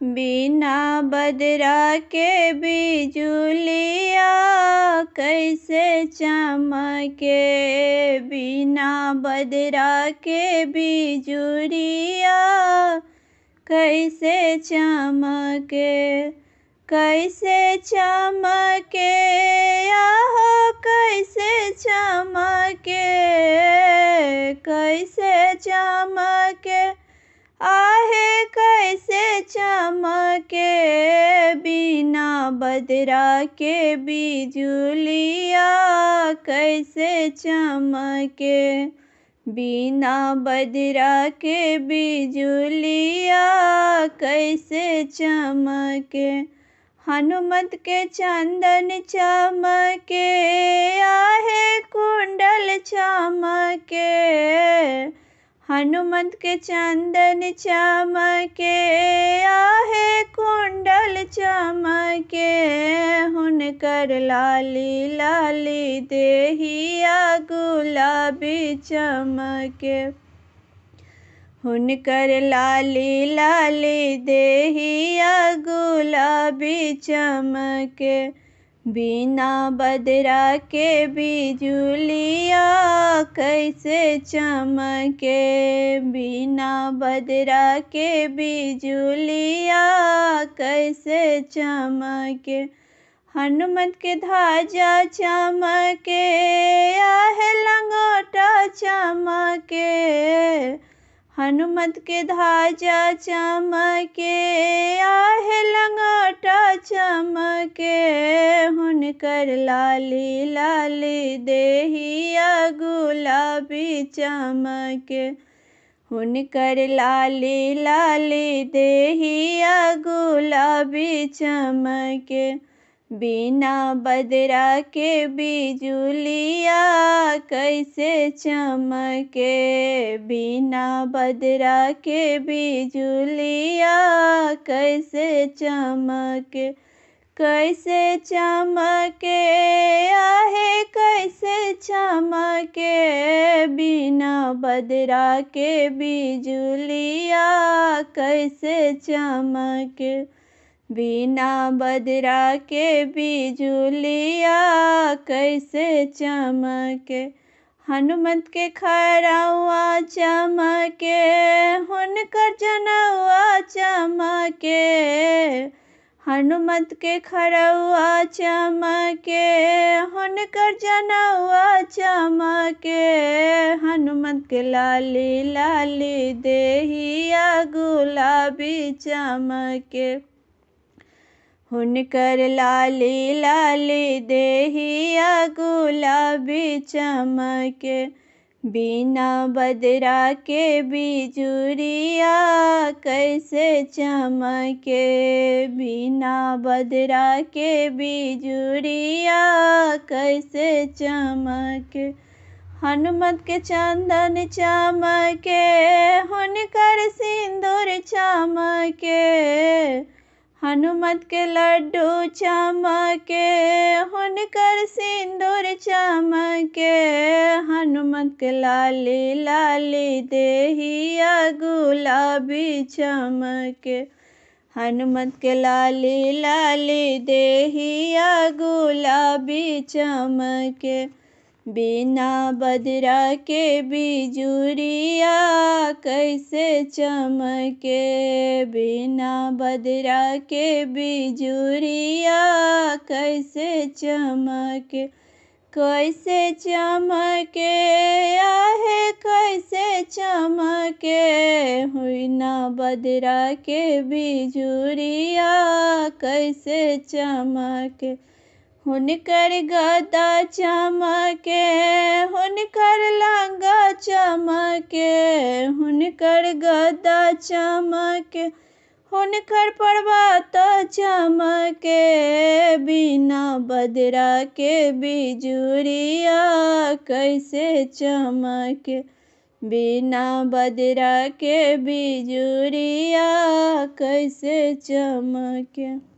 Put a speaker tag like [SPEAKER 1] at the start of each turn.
[SPEAKER 1] बिना बदरा के बिजुलिया कैसे चमके। बिना बदरा के बिजुलिया कैसे चमके। कैसे चमके आहो कैसे चमके। कैसे चमके आहे कैसे चमके। बिना बदरा के बिजुलिया कैसे चमके। बिना बदरा के बिजुलिया कैसे चमके। हनुमत के चंदन चमके आहे कुंडल चमके। हनुमत के चंदन चमके आहे कुंडल चमके। हुनकर लाली लाली देहिया गुलाबी चमके। हुनकर लाली लाली देहिया गुलाबी चमके। बिना बदरा के बिजुलिया कैसे चमके। बिना बदरा के बिजुलिया कैसे चमके। हनुमत के ध्वजा चमके आहे लंगोटा चमके। हनुमत के ध्वजा चमके आहे लंगोटा चमके। हुनकर लाली लाली देहिया गुलाबी चमके। हुनकर लाली लाली देहिया गुलाबी चमके। बिना बदरा के बिजुलिया कैसे चमके। बिना बदरा के बिजुलिया कैसे चमके। कैसे चमके आहे कैसे चमके। बिना बदरा के बिजुलिया कैसे चमके। बिना बदरा के बिजुलिया कैसे चमके। हनुमत के खरौआ चमके हुनकर जनौआ चमके। हनुमत के खरौआ चमके हुनकर जनौआ चमके। हनुमत के लाली लाली देहिया गुलाबी चमके। हुनकर लाली लाली देहिया गुलाबी चमके। बिना बदरा के बिजुलिया कैसे चमके। बिना बदरा के बिजुलिया कैसे चमके। हनुमत के चंदन चमके हुनकर सिंदूर चमके। हनुमत के लड्डू चमके हुनकर सिंदूर चमके। हनुमत के लाली लाली देहिया गुलाबी चमके। हनुमत के लाली लाली देहिया गुलाबी चमके। बिना बदरा के बिजुलिया कैसे चमके। बिना बदरा के बिजुलिया कैसे चमके। कैसे चमके आहे कैसे चमके। बिना बदरा के बिजुलिया कैसे चमके। हुनकर गदा चमके हुनकर लंगा चमके। हुनकर गदा चमके हुनकर पर्वत चमके। बिना बदरा के बिजुलिया कैसे चमके। बिना बदरा के बिजुलिया कैसे चमके।